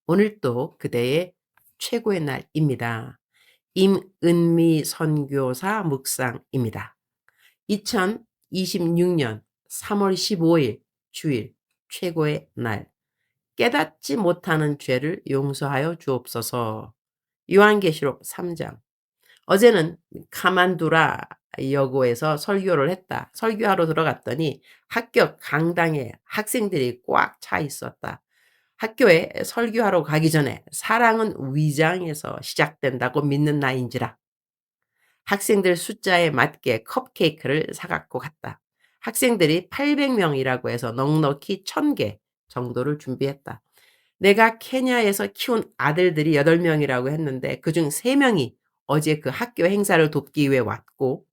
오늘도 그대의 최고의 날입니다. 임은미 선교사 묵상입니다. 2026년 3월 15일 주일 최고의 날. 깨닫지 못하는 죄를 용서하여 주옵소서. 요한계시록 3장. 어제는 카만두라 여고에서 설교를 했다. 설교하러 들어갔더니 학교 강당에 학생들이 꽉 차 있었다. 학교에 설교하러 가기 전에 사랑은 위장에서 시작된다고 믿는 나인지라 학생들 숫자에 맞게 컵케이크를 사갖고 갔다. 학생들이 800명이라고 해서 넉넉히 1000개 정도를 준비했다. 내가 케냐에서 키운 아들들이 8명이라고 했는데 그중 3명이 어제 그 학교 행사를 돕기 위해 왔고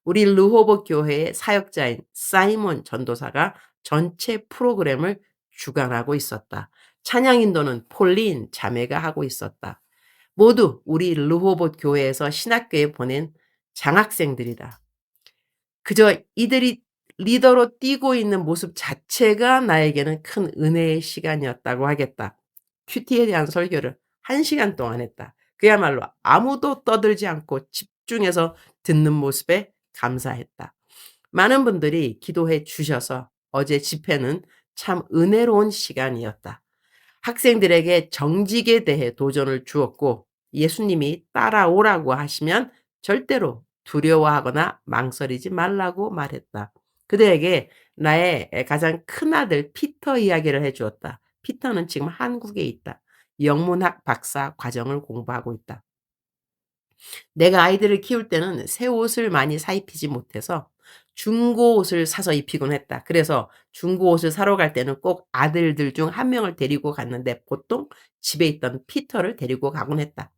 우리 르호보 교회의 사역자인 사이몬 전도사가 전체 프로그램을 주관하고 있었다. 찬양 인도는 폴린 자매가 하고 있었다. 모두 우리 르호봇 교회에서 신학교에 보낸 장학생들이다. 그저 이들이 리더로 뛰고 있는 모습 자체가 나에게는 큰 은혜의 시간이었다고 하겠다. 큐티에 대한 설교를 1시간 동안 했다. 그야말로 아무도 떠들지 않고 집중해서 듣는 모습에 감사했다. 많은 분들이 기도해 주셔서 어제 집회는 참 은혜로운 시간이었다. 학생들에게 정직에 대해 도전을 주었고 예수님이 따라오라고 하시면 절대로 두려워하거나 망설이지 말라고 말했다. 그들에게 나의 가장 큰아들 피터 이야기를 해주었다. 피터는 지금 한국에 있다. 영문학 박사 과정을 공부하고 있다. 내가 아이들을 키울 때는 새 옷을 많이 사 입히지 못해서 중고 옷을 사서 입히곤 했다. 그래서 중고 옷을 사러 갈 때는 꼭 아들들 중 한 명을 데리고 갔는데 보통 집에 있던 피터를 데리고 가곤 했다.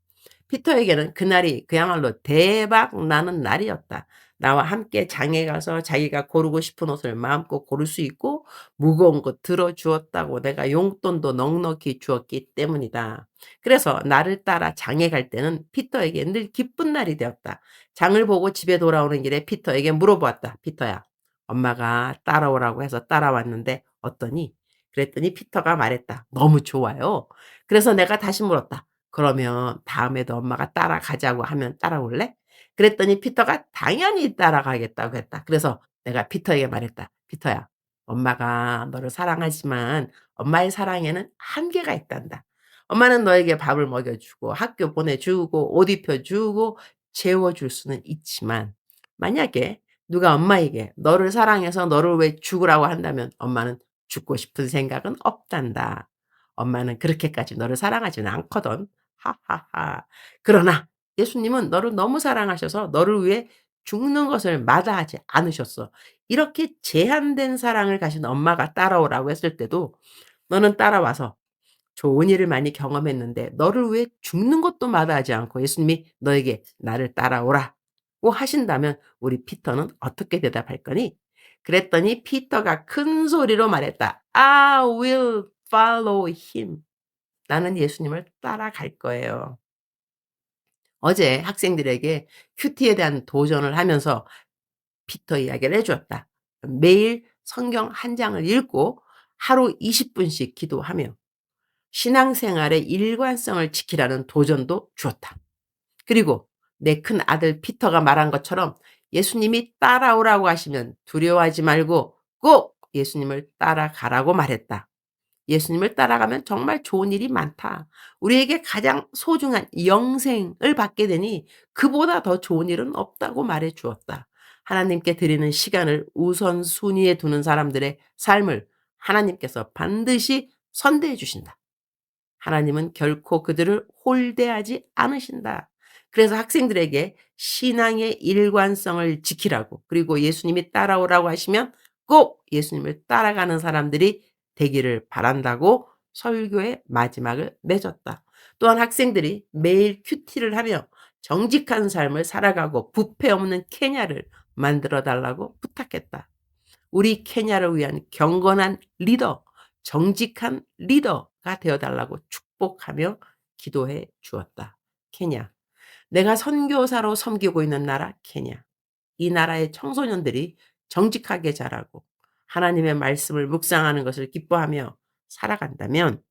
피터에게는 그날이 그야말로 대박 나는 날이었다. 나와 함께 장에 가서 자기가 고르고 싶은 옷을 마음껏 고를 수 있고 무거운 거 들어 주었다고 내가 용돈도 넉넉히 주었기 때문이다. 그래서 나를 따라 장에 갈 때는 피터에게 늘 기쁜 날이 되었다. 장을 보고 집에 돌아오는 길에 피터에게 물어보았다. 피터야, 엄마가 따라오라고 해서 따라왔는데 어떠니? 그랬더니 피터가 말했다. 너무 좋아요. 그래서 내가 다시 물었다. 그러면 다음에도 엄마가 따라가자고 하면 따라올래? 그랬더니 피터가 당연히 따라가겠다고 했다. 그래서 내가 피터에게 말했다. 피터야, 엄마가 너를 사랑하지만 엄마의 사랑에는 한계가 있단다. 엄마는 너에게 밥을 먹여주고 학교 보내주고 옷 입혀주고 재워줄 수는 있지만 만약에 누가 엄마에게 너를 사랑해서 너를 왜 죽으라고 한다면 엄마는 죽고 싶은 생각은 없단다. 엄마는 그렇게까지 너를 사랑하지는 않거든. 하하하. 그러나 예수님은 너를 너무 사랑하셔서 너를 위해 죽는 것을 마다하지 않으셨어. 이렇게 제한된 사랑을 가진 엄마가 따라오라고 했을 때도 너는 따라와서 좋은 일을 많이 경험했는데 너를 위해 죽는 것도 마다하지 않고 예수님이 너에게 나를 따라오라고 하신다면 우리 피터는 어떻게 대답할 거니? 그랬더니 피터가 큰 소리로 말했다. I will follow him. 나는 예수님을 따라갈 거예요. 어제 학생들에게 큐티에 대한 도전을 하면서 피터 이야기를 해 주었다. 매일 성경 한 장을 읽고 하루 20분씩 기도하며 신앙생활의 일관성을 지키라는 도전도 주었다. 그리고 내 큰 아들 피터가 말한 것처럼 예수님이 따라오라고 하시면 두려워하지 말고 꼭 예수님을 따라가라고 말했다. 예수님을 따라가면 정말 좋은 일이 많다. 우리에게 가장 소중한 영생을 받게 되니 그보다 더 좋은 일은 없다고 말해 주었다. 하나님께 드리는 시간을 우선순위에 두는 사람들의 삶을 하나님께서 반드시 선대해 주신다. 하나님은 결코 그들을 홀대하지 않으신다. 그래서 학생들에게 신앙의 일관성을 지키라고 그리고 예수님이 따라오라고 하시면 꼭 예수님을 따라가는 사람들이 되기를 바란다고 설교의 마지막을 맺었다. 또한 학생들이 매일 큐티를 하며 정직한 삶을 살아가고 부패 없는 케냐를 만들어 달라고 부탁했다. 우리 케냐를 위한 경건한 리더, 정직한 리더가 되어 달라고 축복하며 기도해 주었다. 케냐. 내가 선교사로 섬기고 있는 나라 케냐. 이 나라의 청소년들이 정직하게 자라고 하나님의 말씀을 묵상하는 것을 기뻐하며 살아간다면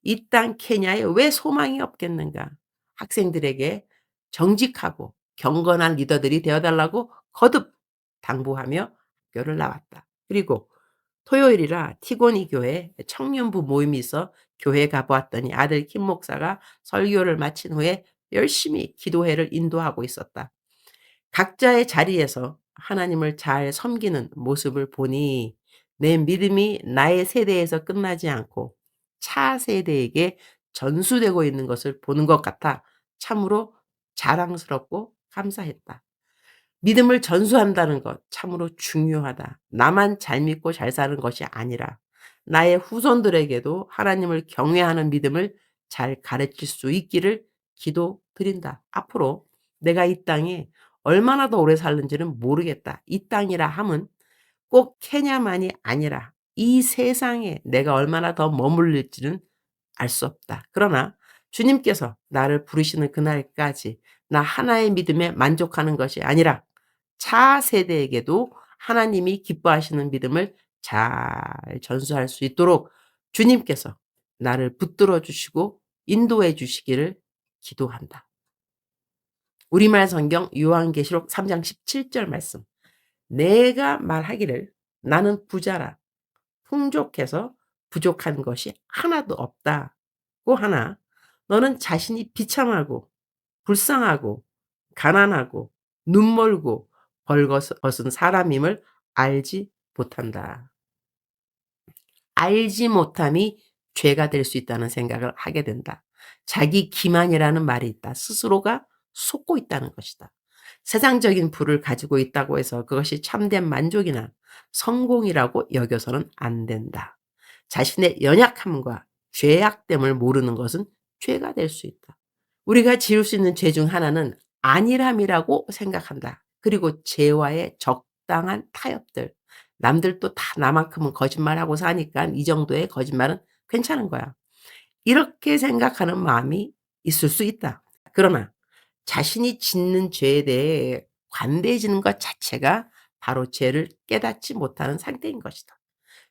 이 땅 케냐에 왜 소망이 없겠는가? 학생들에게 정직하고 경건한 리더들이 되어 달라고 거듭 당부하며 학교를 나왔다. 그리고 토요일이라 티고니 교회 청년부 모임이 있어 교회 가보았더니 아들 김 목사가 설교를 마친 후에 열심히 기도회를 인도하고 있었다. 각자의 자리에서 하나님을 잘 섬기는 모습을 보니 내 믿음이 나의 세대에서 끝나지 않고 차세대에게 전수되고 있는 것을 보는 것 같아 참으로 자랑스럽고 감사했다. 믿음을 전수한다는 것 참으로 중요하다. 나만 잘 믿고 잘 사는 것이 아니라 나의 후손들에게도 하나님을 경외하는 믿음을 잘 가르칠 수 있기를 기도드린다. 앞으로 내가 이 땅에 얼마나 더 오래 살는지는 모르겠다. 이 땅이라 함은 꼭 케냐만이 아니라 이 세상에 내가 얼마나 더 머물릴지는 알 수 없다. 그러나 주님께서 나를 부르시는 그날까지 나 하나의 믿음에 만족하는 것이 아니라 차세대에게도 하나님이 기뻐하시는 믿음을 잘 전수할 수 있도록 주님께서 나를 붙들어 주시고 인도해 주시기를 기도한다. 우리말 성경 요한계시록 3장 17절 말씀. 내가 말하기를 나는 부자라 풍족해서 부족한 것이 하나도 없다고 하나 너는 자신이 비참하고 불쌍하고 가난하고 눈멀고 벌거벗은 사람임을 알지 못한다. 알지 못함이 죄가 될 수 있다는 생각을 하게 된다. 자기 기만이라는 말이 있다. 스스로가 속고 있다는 것이다. 세상적인 부를 가지고 있다고 해서 그것이 참된 만족이나 성공이라고 여겨서는 안 된다. 자신의 연약함과 죄악됨을 모르는 것은 죄가 될 수 있다. 우리가 지을 수 있는 죄 중 하나는 안일함이라고 생각한다. 그리고 죄와의 적당한 타협들. 남들도 다 나만큼은 거짓말하고 사니까 이 정도의 거짓말은 괜찮은 거야. 이렇게 생각하는 마음이 있을 수 있다. 그러나 자신이 짓는 죄에 대해 관대해지는 것 자체가 바로 죄를 깨닫지 못하는 상태인 것이다.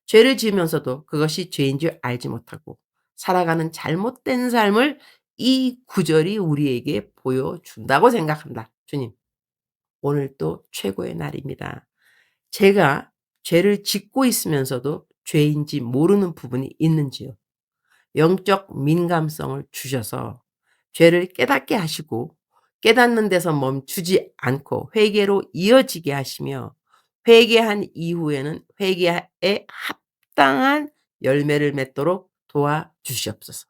죄를 지으면서도 그것이 죄인 줄 알지 못하고 살아가는 잘못된 삶을 이 구절이 우리에게 보여준다고 생각한다. 주님, 오늘 또 최고의 날입니다. 제가 죄를 짓고 있으면서도 죄인지 모르는 부분이 있는지요. 영적 민감성을 주셔서 죄를 깨닫게 하시고 깨닫는 데서 멈추지 않고 회개로 이어지게 하시며 회개한 이후에는 회개에 합당한 열매를 맺도록 도와주시옵소서.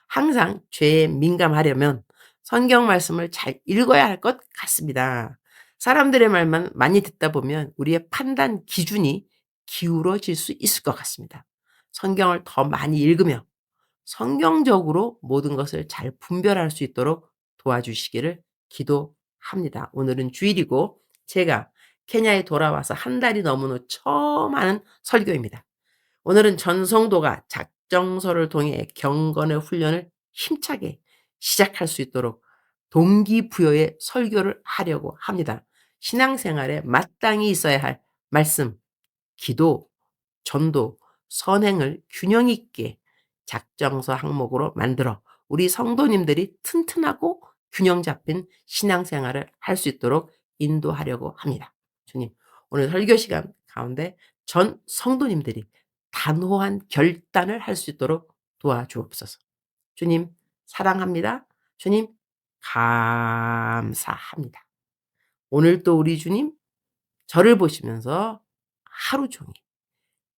항상 죄에 민감하려면 성경 말씀을 잘 읽어야 할 것 같습니다. 사람들의 말만 많이 듣다 보면 우리의 판단 기준이 기울어질 수 있을 것 같습니다. 성경을 더 많이 읽으며 성경적으로 모든 것을 잘 분별할 수 있도록 도와주시기를 기도합니다. 오늘은 주일이고 제가 케냐에 돌아와서 한 달이 넘은 후 처음 하는 설교입니다. 오늘은 전 성도가 작정서를 통해 경건의 훈련을 힘차게 시작할 수 있도록 동기부여의 설교를 하려고 합니다. 신앙생활에 마땅히 있어야 할 말씀, 기도, 전도, 선행을 균형 있게 작정서 항목으로 만들어 우리 성도님들이 튼튼하고 균형 잡힌 신앙생활을 할 수 있도록 인도하려고 합니다. 주님, 오늘 설교 시간 가운데 전 성도님들이 단호한 결단을 할 수 있도록 도와주옵소서. 주님, 사랑합니다. 주님, 감사합니다. 오늘 또 우리 주님, 저를 보시면서 하루 종일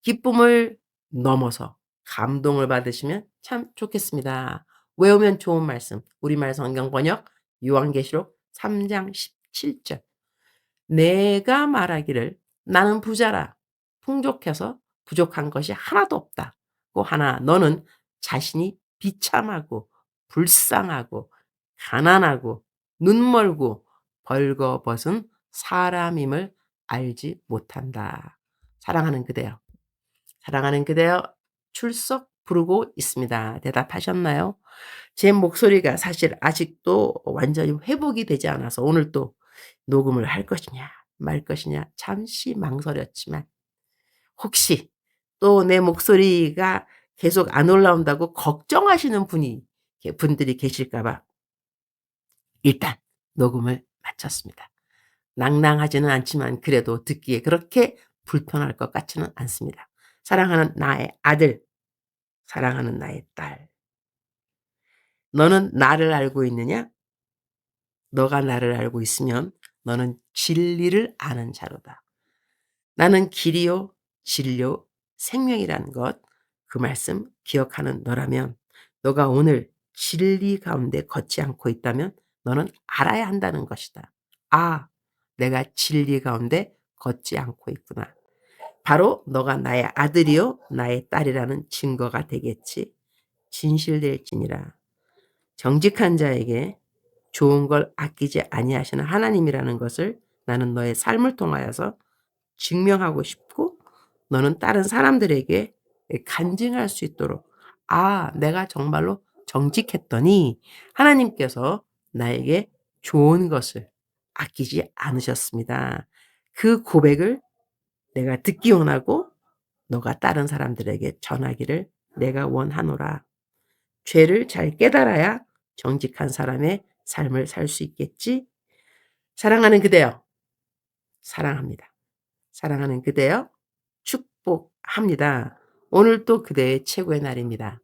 기쁨을 넘어서 감동을 받으시면 참 좋겠습니다. 외우면 좋은 말씀, 우리말 성경 번역 요한계시록 3장 17절. 내가 말하기를 나는 부자라 풍족해서 부족한 것이 하나도 없다고 하나 너는 자신이 비참하고 불쌍하고 가난하고 눈멀고 벌거벗은 사람임을 알지 못한다. 사랑하는 그대여, 사랑하는 그대여 출석 부르고 있습니다. 대답하셨나요? 제 목소리가 사실 아직도 완전히 회복이 되지 않아서 오늘 또 녹음을 할 것이냐 말 것이냐 잠시 망설였지만 혹시 또 내 목소리가 계속 안 올라온다고 걱정하시는 분들이 계실까 봐 일단 녹음을 마쳤습니다. 낭낭하지는 않지만 그래도 듣기에 그렇게 불편할 것 같지는 않습니다. 사랑하는 나의 아들, 사랑하는 나의 딸. 너는 나를 알고 있느냐? 너가 나를 알고 있으면 너는 진리를 아는 자로다. 나는 길이요, 진리요, 생명이라는 것, 그 말씀 기억하는 너라면, 너가 오늘 진리 가운데 걷지 않고 있다면 너는 알아야 한다는 것이다. 아, 내가 진리 가운데 걷지 않고 있구나. 바로 너가 나의 아들이요, 나의 딸이라는 증거가 되겠지. 진실될지니라. 정직한 자에게 좋은 걸 아끼지 아니하시는 하나님이라는 것을 나는 너의 삶을 통하여서 증명하고 싶고, 너는 다른 사람들에게 간증할 수 있도록, 아, 내가 정말로 정직했더니 하나님께서 나에게 좋은 것을 아끼지 않으셨습니다. 그 고백을 내가 듣기 원하고 너가 다른 사람들에게 전하기를 내가 원하노라. 죄를 잘 깨달아야 정직한 사람의 삶을 살 수 있겠지? 사랑하는 그대여, 사랑합니다. 사랑하는 그대여, 축복합니다. 오늘 또 그대의 최고의 날입니다.